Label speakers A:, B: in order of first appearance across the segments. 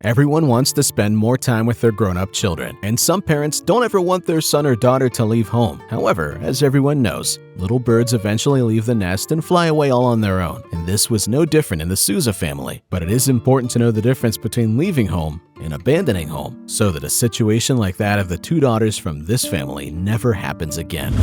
A: Everyone wants to spend more time with their grown-up children, and some parents don't ever want their son or daughter to leave home. However, as everyone knows, little birds eventually leave the nest and fly away all on their own, and this was no different in the Souza family. But it is important to know the difference between leaving home and abandoning home, so that a situation like that of the two daughters from this family never happens again.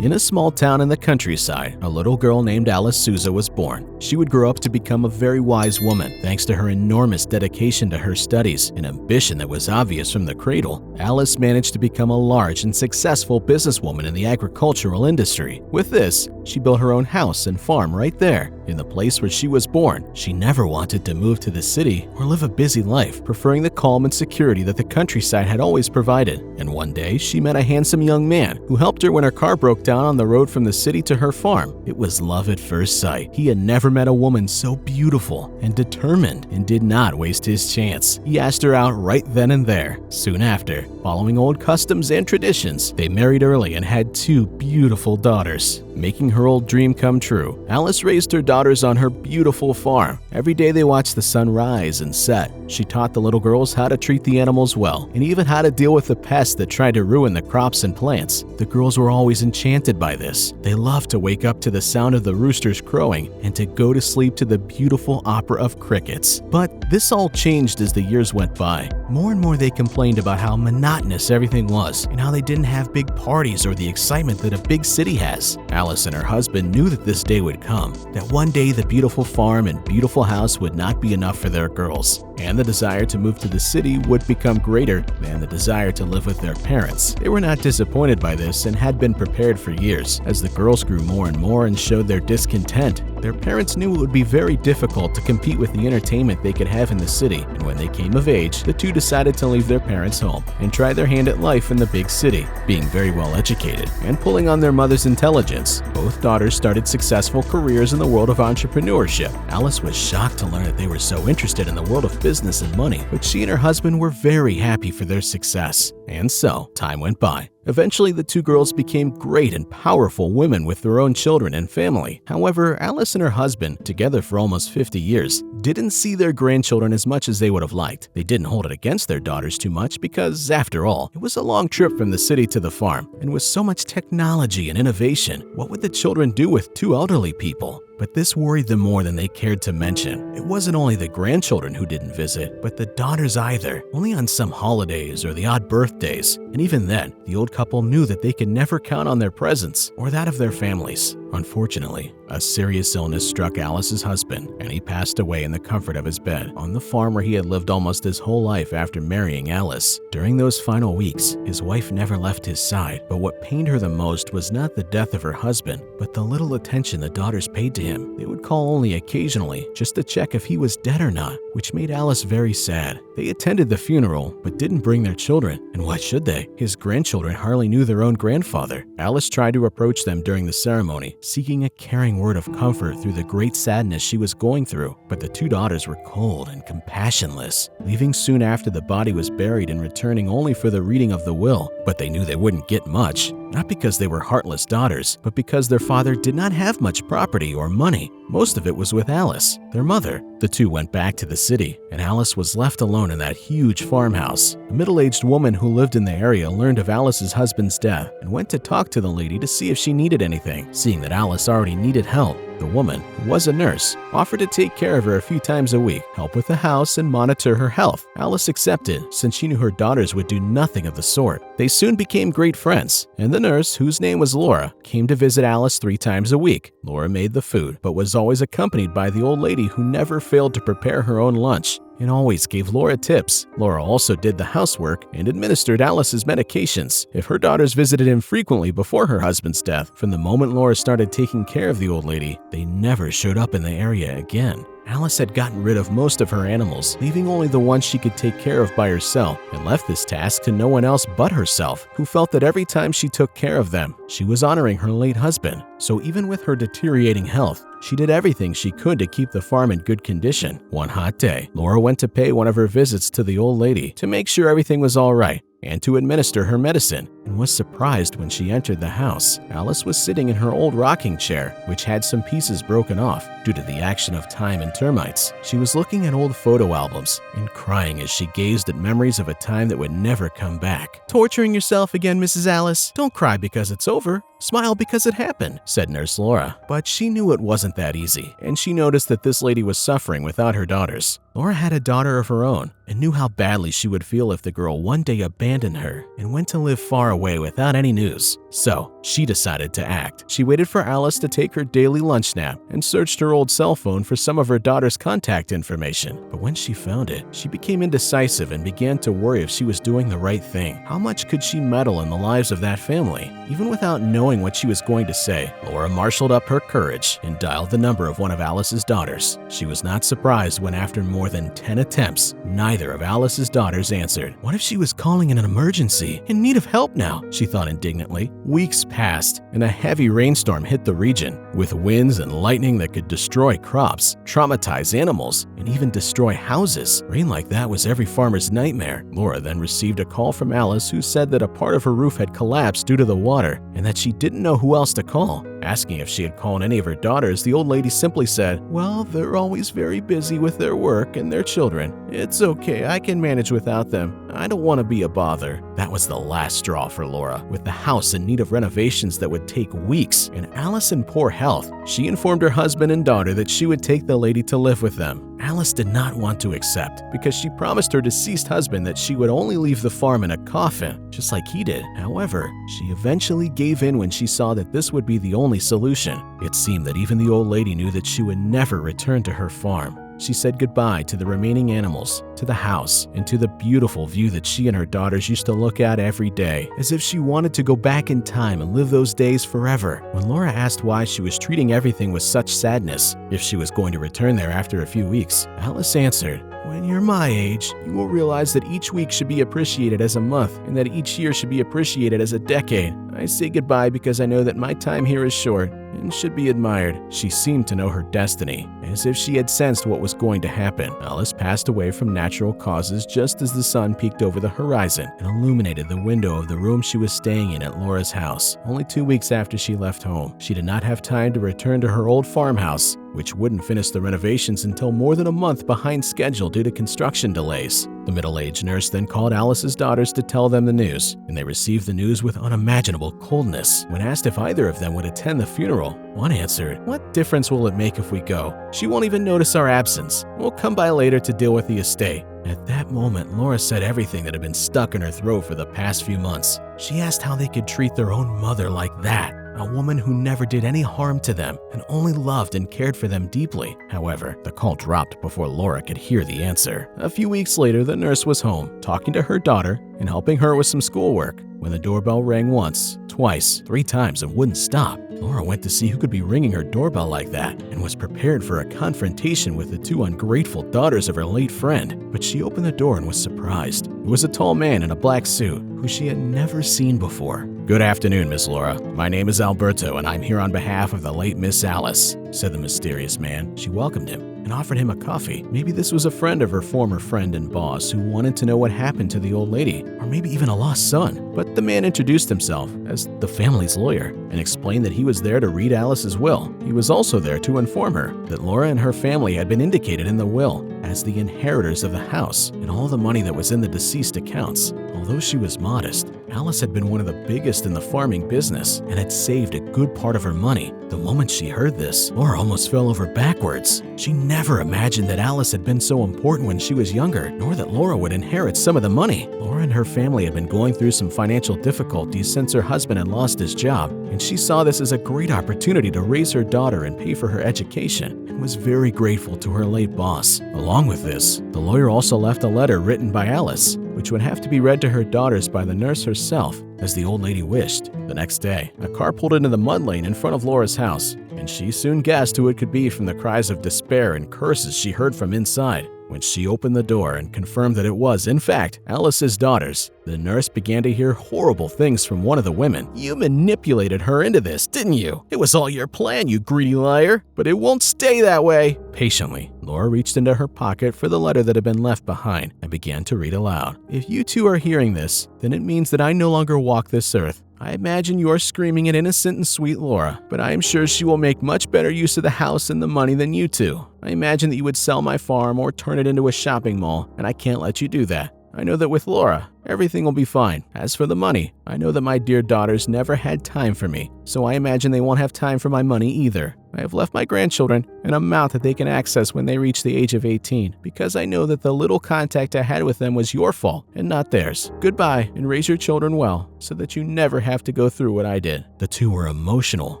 A: In a small town in the countryside, a little girl named Alice Souza was born. She would grow up to become a very wise woman, thanks to her enormous dedication to her studies, an ambition that was obvious from the cradle. Alice managed to become a large and successful businesswoman in the agricultural industry. With this, she built her own house and farm right there, in the place where she was born. She never wanted to move to the city or live a busy life, preferring the calm and security that the countryside had always provided. And one day, she met a handsome young man who helped her when her car broke down on the road from the city to her farm. It was love at first sight. He had never met a woman so beautiful and determined, and did not waste his chance. He asked her out right then and there. Soon after, following old customs and traditions, they married early and had two beautiful daughters, making her old dream come true. Alice raised her daughters on her beautiful farm. Every day they watched the sun rise and set. She taught the little girls how to treat the animals well, and even how to deal with the pests that tried to ruin the crops and plants. The girls were always enchanted by this. They loved to wake up to the sound of the roosters crowing and to go to sleep to the beautiful opera of crickets. But this all changed as the years went by. More and more they complained about how monotonous everything was, and how they didn't have big parties or the excitement that a big city has. Alice and her husband knew that this day would come, that one day the beautiful farm and beautiful house would not be enough for their girls, and the desire to move to the city would become greater than the desire to live with their parents. They were not disappointed by this and had been prepared for years. As the girls grew more and more and showed their discontent, their parents knew it would be very difficult to compete with the entertainment they could have in the city, and when they came of age, the two decided to leave their parents' home and try their hand at life in the big city. Being very well educated and pulling on their mother's intelligence, both daughters started successful careers in the world of entrepreneurship. Alice was shocked to learn that they were so interested in the world of business and money, but she and her husband were very happy for their success. And so, time went by. Eventually, the two girls became great and powerful women with their own children and family. However, Alice and her husband, together for almost 50 years, didn't see their grandchildren as much as they would have liked. They didn't hold it against their daughters too much because, after all, it was a long trip from the city to the farm, and with so much technology and innovation, what would the children do with two elderly people? But this worried them more than they cared to mention. It wasn't only the grandchildren who didn't visit, but the daughters either, only on some holidays or the odd birthdays. And even then, the old couple knew that they could never count on their presence or that of their families. Unfortunately, a serious illness struck Alice's husband, and he passed away in the comfort of his bed on the farm where he had lived almost his whole life after marrying Alice. During those final weeks, his wife never left his side, but what pained her the most was not the death of her husband, but the little attention the daughters paid to him. They would call only occasionally, just to check if he was dead or not, which made Alice very sad. They attended the funeral, but didn't bring their children, and why should they? His grandchildren hardly knew their own grandfather. Alice tried to approach them during the ceremony, seeking a caring word of comfort through the great sadness she was going through, but the two daughters were cold and compassionless, leaving soon after the body was buried and returning only for the reading of the will. But they knew they wouldn't get much, not because they were heartless daughters, but because their father did not have much property or money. Most of it was with Alice, their mother. The two went back to the city, and Alice was left alone in that huge farmhouse. A middle-aged woman who lived in the area learned of Alice's husband's death and went to talk to the lady to see if she needed anything. Seeing that Alice already needed help, the woman, who was a nurse, offered to take care of her a few times a week, help with the house, and monitor her health. Alice accepted, since she knew her daughters would do nothing of the sort. They soon became great friends, and the nurse, whose name was Laura, came to visit Alice 3 times a week. Laura made the food, but was always accompanied by the old lady who never failed to prepare her own lunch and always gave Laura tips. Laura also did the housework and administered Alice's medications. If her daughters visited him frequently before her husband's death, from the moment Laura started taking care of the old lady, they never showed up in the area again. Alice had gotten rid of most of her animals, leaving only the ones she could take care of by herself, and left this task to no one else but herself, who felt that every time she took care of them, she was honoring her late husband. So even with her deteriorating health, she did everything she could to keep the farm in good condition. One hot day, Laura went to pay one of her visits to the old lady to make sure everything was all right. and to administer her medicine, and was surprised when she entered the house. Alice was sitting in her old rocking chair, which had some pieces broken off due to the action of time and termites. She was looking at old photo albums and crying as she gazed at memories of a time that would never come back. "Torturing yourself again, Mrs. Alice? Don't cry because it's over. Smile because it happened," said Nurse Laura. But she knew it wasn't that easy, and she noticed that this lady was suffering without her daughters. Laura had a daughter of her own and knew how badly she would feel if the girl one day abandoned her and went to live far away without any news. So she decided to act. She waited for Alice to take her daily lunch nap and searched her old cell phone for some of her daughter's contact information. But when she found it, she became indecisive and began to worry if she was doing the right thing. How much could she meddle in the lives of that family? Even without knowing what she was going to say, Laura marshaled up her courage and dialed the number of one of Alice's daughters. She was not surprised when, after more than 10 attempts, neither of Alice's daughters answered. What if she was calling in an emergency, in need of help now? She thought indignantly. Weeks passed, and a heavy rainstorm hit the region, with winds and lightning that could destroy crops, traumatize animals, and even destroy houses. Rain like that was every farmer's nightmare. Laura then received a call from Alice, who said that a part of her roof had collapsed due to the water, and that she didn't know who else to call. Asking if she had called any of her daughters, the old lady simply said, "Well, they're always very busy with their work and their children. It's okay, I can manage without them. I don't want to be a bother." That was the last straw for Laura. With the house in need of renovations that would take weeks and Alice in poor health, she informed her husband and daughter that she would take the lady to live with them. Alice did not want to accept because she promised her deceased husband that she would only leave the farm in a coffin, just like he did. However, she eventually gave in when she saw that this would be the only solution. It seemed that even the old lady knew that she would never return to her farm. She said goodbye to the remaining animals, to the house, and to the beautiful view that she and her daughters used to look at every day, as if she wanted to go back in time and live those days forever. When Laura asked why she was treating everything with such sadness, if she was going to return there after a few weeks, Alice answered, "When you're my age, you will realize that each week should be appreciated as a month and that each year should be appreciated as a decade. I say goodbye because I know that my time here is short and should be admired." She seemed to know her destiny, as if she had sensed what was going to happen. Alice passed away from natural causes just as the sun peeked over the horizon and illuminated the window of the room she was staying in at Laura's house. Only 2 weeks after she left home, she did not have time to return to her old farmhouse, which wouldn't finish the renovations until more than a month behind schedule due to construction delays. The middle-aged nurse then called Alice's daughters to tell them the news, and they received the news with unimaginable coldness. When asked if either of them would attend the funeral, one answered, "What difference will it make if we go? She won't even notice our absence. We'll come by later to deal with the estate." At that moment, Laura said everything that had been stuck in her throat for the past few months. She asked how they could treat their own mother like that, a woman who never did any harm to them and only loved and cared for them deeply. However, the call dropped before Laura could hear the answer. A few weeks later, the nurse was home, talking to her daughter and helping her with some schoolwork, when the doorbell rang once, twice, 3 times and wouldn't stop. Laura went to see who could be ringing her doorbell like that and was prepared for a confrontation with the 2 ungrateful daughters of her late friend. But she opened the door and was surprised. It was a tall man in a black suit who she had never seen before. "Good afternoon, Miss Laura. My name is Alberto and I'm here on behalf of the late Miss Alice," said the mysterious man. She welcomed him and offered him a coffee. Maybe this was a friend of her former friend and boss who wanted to know what happened to the old lady, or maybe even a lost son. But the man introduced himself as the family's lawyer and explained that he was there to read Alice's will. He was also there to inform her that Laura and her family had been indicated in the will as the inheritors of the house and all the money that was in the deceased accounts. Although she was modest, Alice had been one of the biggest in the farming business and had saved a good part of her money. The moment she heard this, Laura almost fell over backwards. She never imagined that Alice had been so important when she was younger, nor that Laura would inherit some of the money. Laura and her family had been going through some financial difficulties since her husband had lost his job, and she saw this as a great opportunity to raise her daughter and pay for her education, and was very grateful to her late boss. Along with this, the lawyer also left a letter written by Alice, which would have to be read to her daughters by the nurse herself, as the old lady wished. The next day, a car pulled into the mud lane in front of Laura's house, and she soon guessed who it could be from the cries of despair and curses she heard from inside. When she opened the door and confirmed that it was, in fact, Alice's daughters, The nurse began to hear horrible things from one of the women. "You manipulated her into this, didn't you? It was all your plan, you greedy liar. But it won't stay that way." Patiently, Laura reached into her pocket for the letter that had been left behind and began to read aloud. "If you two are hearing this, then it means that I no longer walk this earth. I imagine you are screaming at innocent and sweet Laura, but I am sure she will make much better use of the house and the money than you two. I imagine that you would sell my farm or turn it into a shopping mall, and I can't let you do that. I know that with Laura, everything will be fine. As for the money, I know that my dear daughters never had time for me, so I imagine they won't have time for my money either. I have left my grandchildren an amount that they can access when they reach the age of 18, because I know that the little contact I had with them was your fault and not theirs. Goodbye, and raise your children well, so that you never have to go through what I did." The two were emotional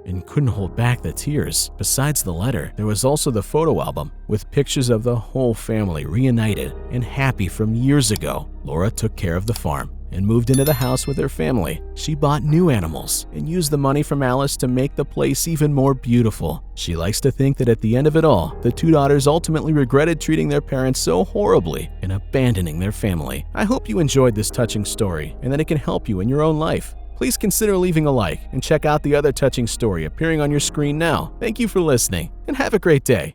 A: and couldn't hold back the tears. Besides the letter, there was also the photo album with pictures of the whole family reunited and happy from years ago. Laura took care of the farm and moved into the house with her family. She bought new animals and used the money from Alice to make the place even more beautiful. She likes to think that at the end of it all, the two daughters ultimately regretted treating their parents so horribly and abandoning their family. I hope you enjoyed this touching story and that it can help you in your own life. Please consider leaving a like and check out the other touching story appearing on your screen now. Thank you for listening and have a great day.